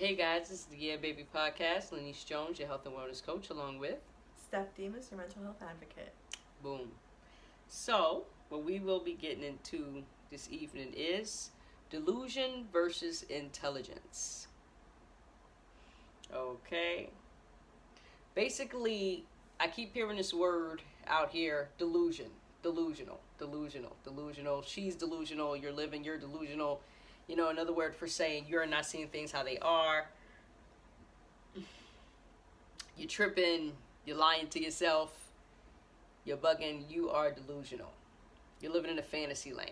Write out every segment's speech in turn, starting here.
Hey guys, this is the Yeah Baby Podcast. Lenice Jones, your health and wellness coach, along with Steph Demas, your mental health advocate. Boom. So, what we will be getting into this evening is delusion versus intelligence. Okay. Basically, I keep hearing this word out here, delusion. Delusional. She's delusional. You're delusional. Another word for saying you're not seeing things how they are. You're tripping. You're lying to yourself. You're bugging. You are delusional. You're living in a fantasy land.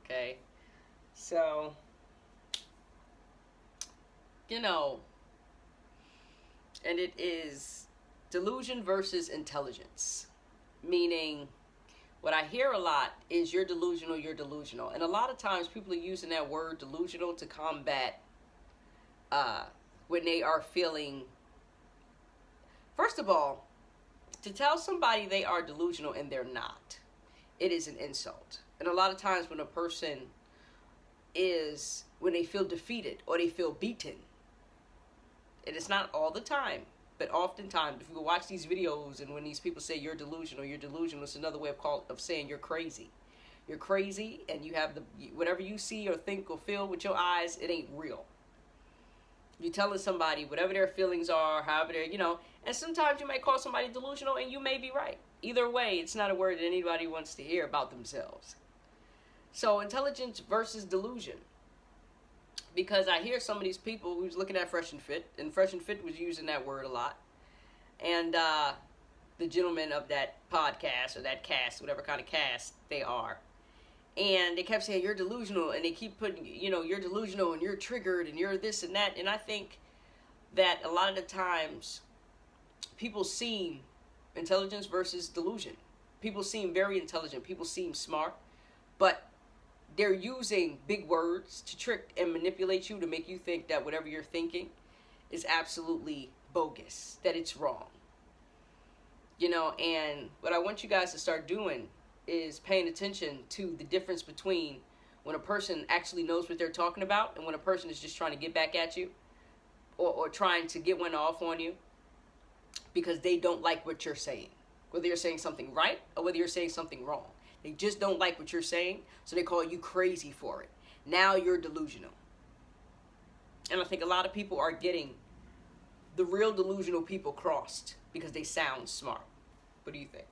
Okay? So, and it is delusion versus intelligence. Meaning, what I hear a lot is you're delusional. And a lot of times people are using that word delusional to combat when they are feeling. First of all, to tell somebody they are delusional and they're not, it is an insult. And a lot of times when a person when they feel defeated or they feel beaten, and it's not all the time, but oftentimes, if you watch these videos and when these people say you're delusional, it's another way of saying you're crazy. You're crazy and you have whatever you see or think or feel with your eyes, it ain't real. You're telling somebody whatever their feelings are, however they're, and sometimes you might call somebody delusional and you may be right. Either way, it's not a word that anybody wants to hear about themselves. So intelligence versus delusion. Because I hear some of these people who's looking at Fresh and Fit, and Fresh and Fit was using that word a lot. And the gentleman of that podcast or that cast, whatever kind of cast they are. And they kept saying, you're delusional, and they keep putting, you're delusional, and you're triggered, and you're this and that. And I think that a lot of the times, people seem intelligence versus delusion. People seem very intelligent. People seem smart. But they're using big words to trick and manipulate you to make you think that whatever you're thinking is absolutely bogus, that it's wrong. And what I want you guys to start doing is paying attention to the difference between when a person actually knows what they're talking about and when a person is just trying to get back at you or trying to get one off on you because they don't like what you're saying. Whether you're saying something right or whether you're saying something wrong. They just don't like what you're saying, so they call you crazy for it. Now you're delusional. And I think a lot of people are getting the real delusional people crossed because they sound smart. What do you think?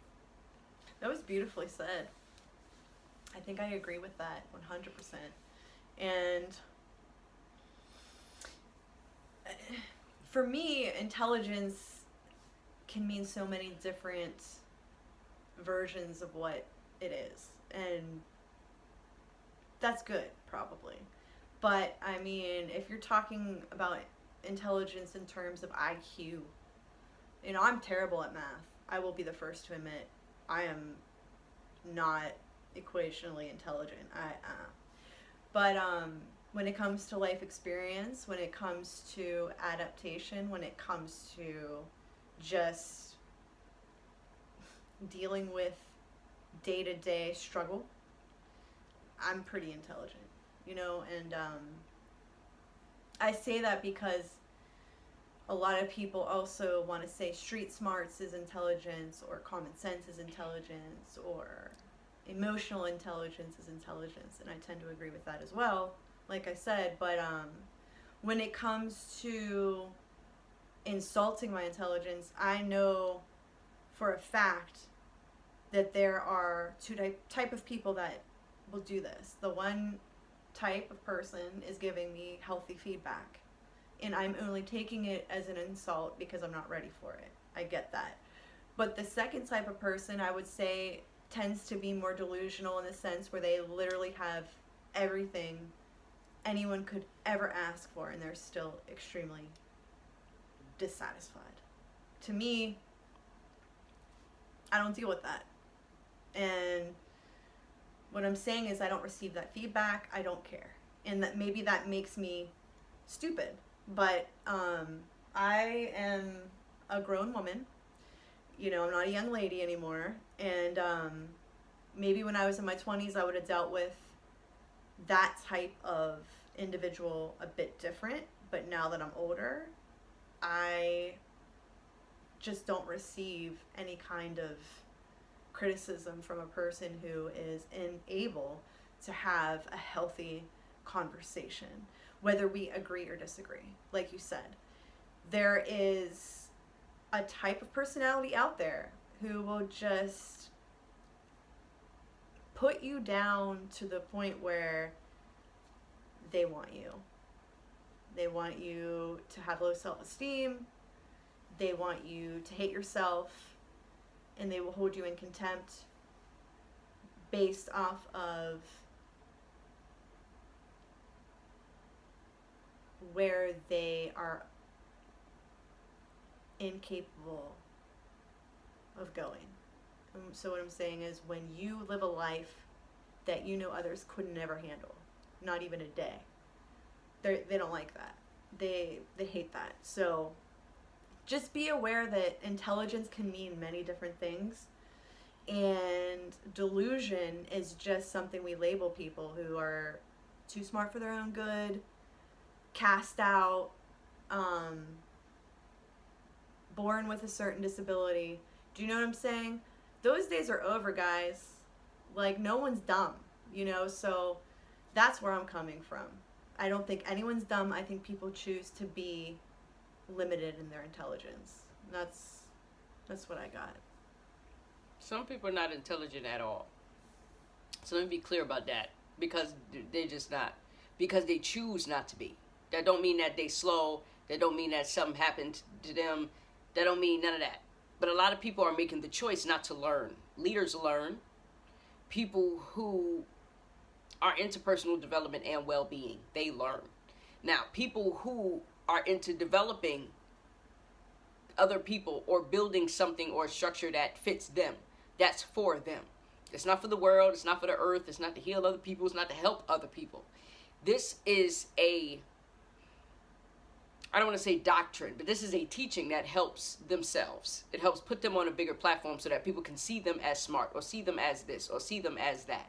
That was beautifully said. I think I agree with that 100%. And for me, intelligence can mean so many different versions of what it is. And that's good, probably. But, I mean, if you're talking about intelligence in terms of IQ, I'm terrible at math. I will be the first to admit I am not equationally intelligent. But when it comes to life experience, when it comes to adaptation, when it comes to just dealing with day-to-day struggle, I'm pretty intelligent, and I say that because a lot of people also want to say street smarts is intelligence, or common sense is intelligence, or emotional intelligence is intelligence, and I tend to agree with that as well, like I said. But when it comes to insulting my intelligence, I know for a fact that there are two type of people that will do this. The one type of person is giving me healthy feedback, and I'm only taking it as an insult because I'm not ready for it. I get that. But the second type of person, I would say, tends to be more delusional in the sense where they literally have everything anyone could ever ask for, and they're still extremely dissatisfied. To me, I don't deal with that. And what I'm saying is I don't receive that feedback. I don't care. And that maybe that makes me stupid. But I am a grown woman. I'm not a young lady anymore. And maybe when I was in my 20s, I would have dealt with that type of individual a bit different, but now that I'm older, I just don't receive any kind of criticism from a person who is unable to have a healthy conversation, whether we agree or disagree. Like you said, there is a type of personality out there who will just put you down to the point where they want you. They want you to have low self-esteem. They want you to hate yourself. And they will hold you in contempt based off of where they are incapable of going. So what I'm saying is, when you live a life that you know others could never handle, not even a day, they don't like that. They hate that. So just be aware that intelligence can mean many different things, and delusion is just something we label people who are too smart for their own good, cast out, born with a certain disability. Do you know what I'm saying? Those days are over, guys. Like, no one's dumb, you know? So that's where I'm coming from. I don't think anyone's dumb. I think people choose to be limited in their intelligence. That's what I got. Some people are not intelligent at all. So let me be clear about that. Because they're just not. Because they choose not to be. That don't mean that they slow. That don't mean that something happened to them. That don't mean none of that. But a lot of people are making the choice not to learn. Leaders learn. People who are into personal development and well-being, they learn. Now, people who are into developing other people or building something or a structure that fits them, that's for them. It's not for the world. It's not for the earth. It's not to heal other people. It's not to help other people. This is I don't want to say doctrine, but this is a teaching that helps themselves. It helps put them on a bigger platform so that people can see them as smart, or see them as this, or see them as that.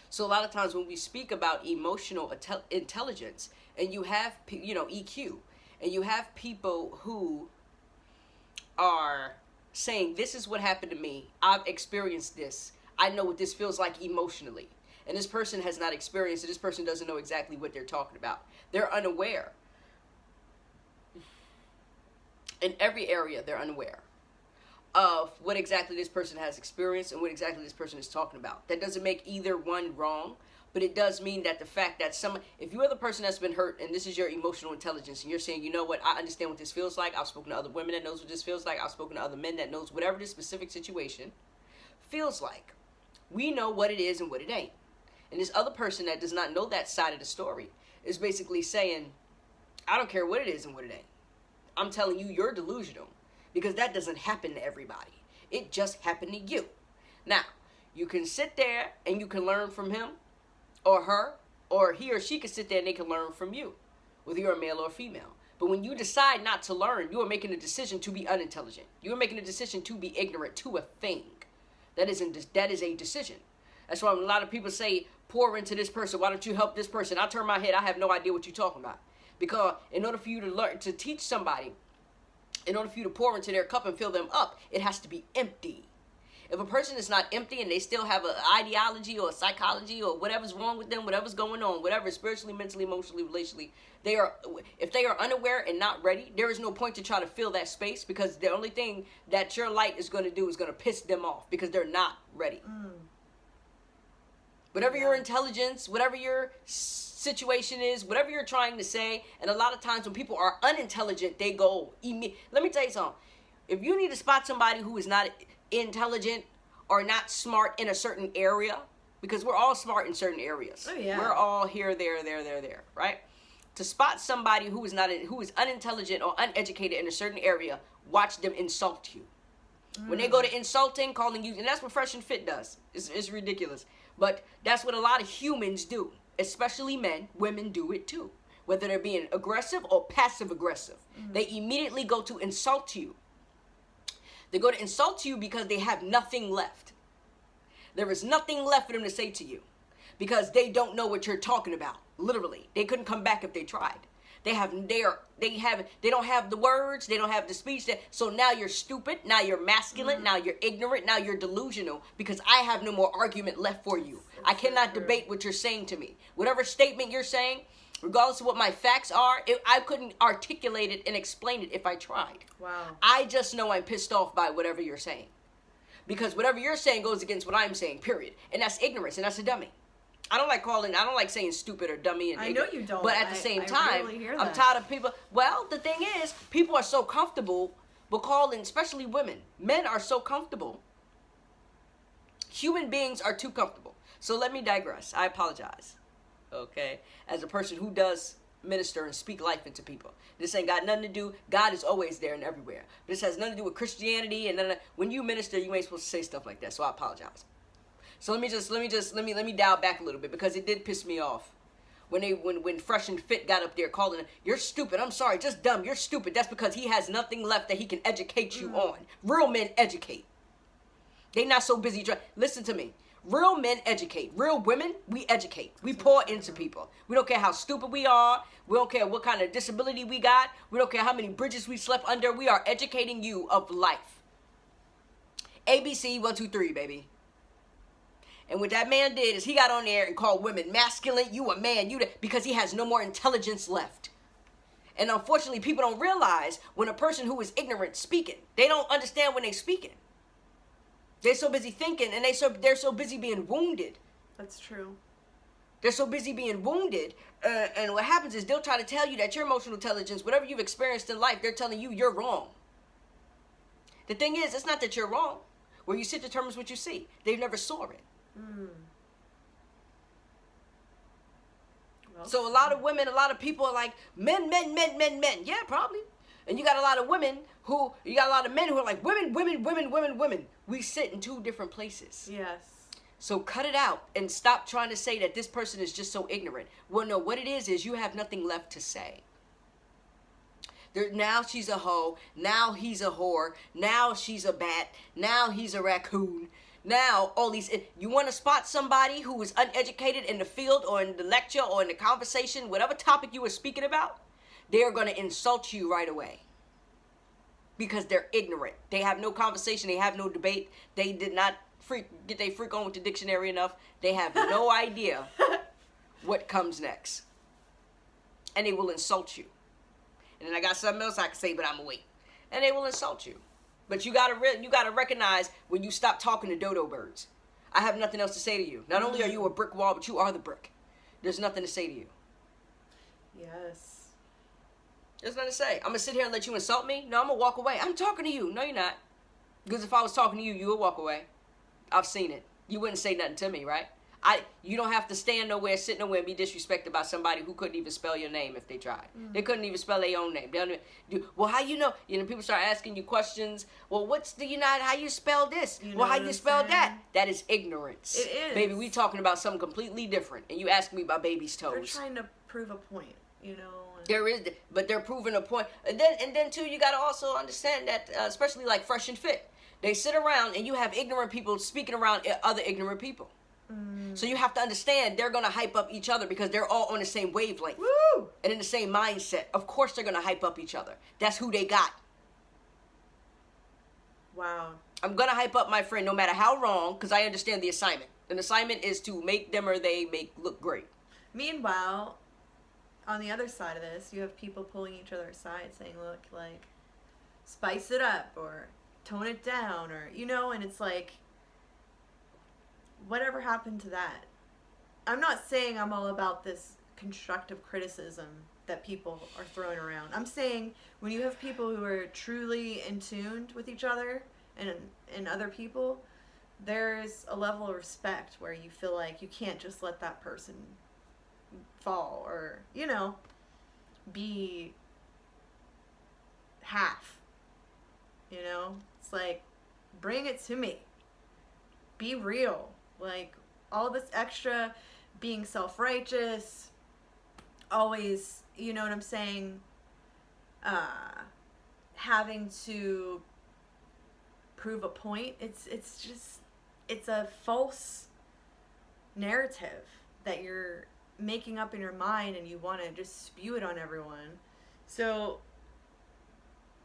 So a lot of times when we speak about emotional intelligence, and you have, EQ, and you have people who are saying, this is what happened to me. I've experienced this. I know what this feels like emotionally. And this person has not experienced it. This person doesn't know exactly what they're talking about. They're unaware. In every area, they're unaware of what exactly this person has experienced and what exactly this person is talking about. That doesn't make either one wrong, but it does mean that the fact that if you are the person that's been hurt and this is your emotional intelligence and you're saying, you know what, I understand what this feels like. I've spoken to other women that knows what this feels like. I've spoken to other men that knows whatever this specific situation feels like. We know what it is and what it ain't. And this other person that does not know that side of the story is basically saying, I don't care what it is and what it ain't. I'm telling you, you're delusional, because that doesn't happen to everybody. It just happened to you. Now, you can sit there and you can learn from him or her, or he or she can sit there and they can learn from you, whether you're a male or female. But when you decide not to learn, you are making a decision to be unintelligent. You are making a decision to be ignorant to a thing. That is a decision. That's why when a lot of people say, pour into this person, why don't you help this person? I turn my head, I have no idea what you're talking about. Because in order for you to learn, to teach somebody, in order for you to pour into their cup and fill them up, it has to be empty. If a person is not empty and they still have an ideology or a psychology or whatever's wrong with them, whatever's going on, whatever, spiritually, mentally, emotionally, relationally, if they are unaware and not ready, there is no point to try to fill that space, because the only thing that your light is going to do is going to piss them off, because they're not ready. Whatever your intelligence, whatever your situation is, whatever you're trying to say, and a lot of times when people are unintelligent, they go, let me tell you something. If you need to spot somebody who is not intelligent or not smart in a certain area, because we're all smart in certain areas. Oh, yeah. We're all here, there, right? To spot somebody who is unintelligent or uneducated in a certain area, watch them insult you. When they go to insulting, calling you, and that's what Fresh and Fit does. It's ridiculous. But that's what a lot of humans do, especially men. Women do it too. Whether they're being aggressive or passive aggressive. They immediately go to insult you. They go to insult you because they have nothing left. There is nothing left for them to say to you, because they don't know what you're talking about. Literally, they couldn't come back if they tried. They don't have the words, they don't have the speech. So now you're stupid, now you're masculine, now you're ignorant, now you're delusional, because I have no more argument left for you. I cannot debate what you're saying to me. Whatever statement you're saying, regardless of what my facts are, I couldn't articulate it and explain it if I tried. Wow. I just know I'm pissed off by whatever you're saying. Because whatever you're saying goes against what I'm saying, period. And that's ignorance, and that's a dummy. I don't like saying stupid or dummy. And I know you don't. But at the same time, rarely hear I'm that. tired of people. Well, the thing is, people are so comfortable with calling, especially women. Men are so comfortable. Human beings are too comfortable. So let me digress. I apologize. Okay? As a person who does minister and speak life into people. This ain't got nothing to do. God is always there and everywhere. This has nothing to do with Christianity. And when you minister, you ain't supposed to say stuff like that. So I apologize. So let me dial back a little bit, because it did piss me off when Fresh and Fit got up there calling it, you're stupid. I'm sorry, just dumb. You're stupid. That's because he has nothing left that he can educate you on. Real men educate. They not so busy listen to me. Real men educate. Real women, we educate. We pour into people. We don't care how stupid we are. We don't care what kind of disability we got. We don't care how many bridges we slept under. We are educating you of life. ABC 1, 2, 3, baby. And what that man did is he got on there and called women masculine. You a man, because he has no more intelligence left. And unfortunately, people don't realize when a person who is ignorant speaking, they don't understand when they speaking. They're so busy thinking, and they're so busy being wounded. That's true. They're so busy being wounded, and what happens is they'll try to tell you that your emotional intelligence, whatever you've experienced in life, they're telling you you're wrong. The thing is, it's not that you're wrong. Where you sit determines what you see. They never saw it. Well, So a lot of women, a lot of people are like, men. Yeah, probably. And you got a lot of men who are like, women. We sit in two different places. yes. So cut it out and stop trying to say that this person is just so ignorant. Well, no, what it is you have nothing left to say. Now she's a hoe. Now he's a whore. Now she's a bat. Now he's a raccoon. Now, all these, you want to spot somebody who is uneducated in the field or in the lecture or in the conversation, whatever topic you were speaking about, they are going to insult you right away. Because they're ignorant. They have no conversation. They have no debate. They did not get they freak on with the dictionary enough. They have no idea what comes next. And they will insult you. And then I got something else I can say, but I'm going to wait. And they will insult you. But you gotta recognize when you stop talking to dodo birds. I have nothing else to say to you. Not only are you a brick wall, but you are the brick. There's nothing to say to you. Yes. There's nothing to say. I'm gonna sit here and let you insult me? No, I'm gonna walk away. I'm talking to you. No, you're not. Because if I was talking to you, you would walk away. I've seen it. You wouldn't say nothing to me, right? You don't have to stand nowhere, sit nowhere, and be disrespected by somebody who couldn't even spell your name if they tried. They couldn't even spell their own name. They don't even well, how you know? People start asking you questions. Well, how you spell this? Well, how you spell that? That is ignorance. It is. Baby, we talking about something completely different, and you ask me about baby's toes. They're trying to prove a point, and But they're proving a point. And then too, you gotta also understand that, especially like Fresh and Fit, they sit around and you have ignorant people speaking around other ignorant people. So you have to understand they're going to hype up each other because they're all on the same wavelength. Woo! And in the same mindset. Of course they're going to hype up each other. That's who they got. Wow. I'm going to hype up my friend no matter how wrong, because I understand the assignment. An assignment is to make them or they look great. Meanwhile, on the other side of this, you have people pulling each other aside saying, look, like, spice it up or tone it down or, and it's like, whatever happened to that? I'm not saying I'm all about this constructive criticism that people are throwing around. I'm saying when you have people who are truly in tune with each other and other people, there's a level of respect where you feel like you can't just let that person fall or, be half. It's like, bring it to me. Be real. Like, all this extra being self-righteous, always, you know what I'm saying, having to prove a point, it's a false narrative that you're making up in your mind and you want to just spew it on everyone. So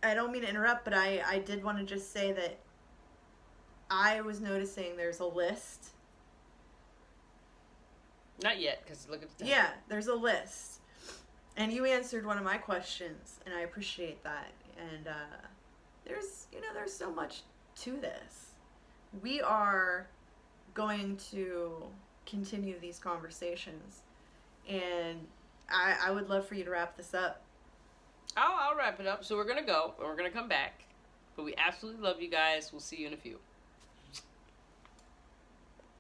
I don't mean to interrupt, but I did want to just say that I was noticing there's a list. Not yet, because look at the time. Yeah, there's a list. And you answered one of my questions, and I appreciate that. And there's so much to this. We are going to continue these conversations, and I would love for you to wrap this up. I'll wrap it up. So we're going to go, and we're going to come back. But we absolutely love you guys. We'll see you in a few.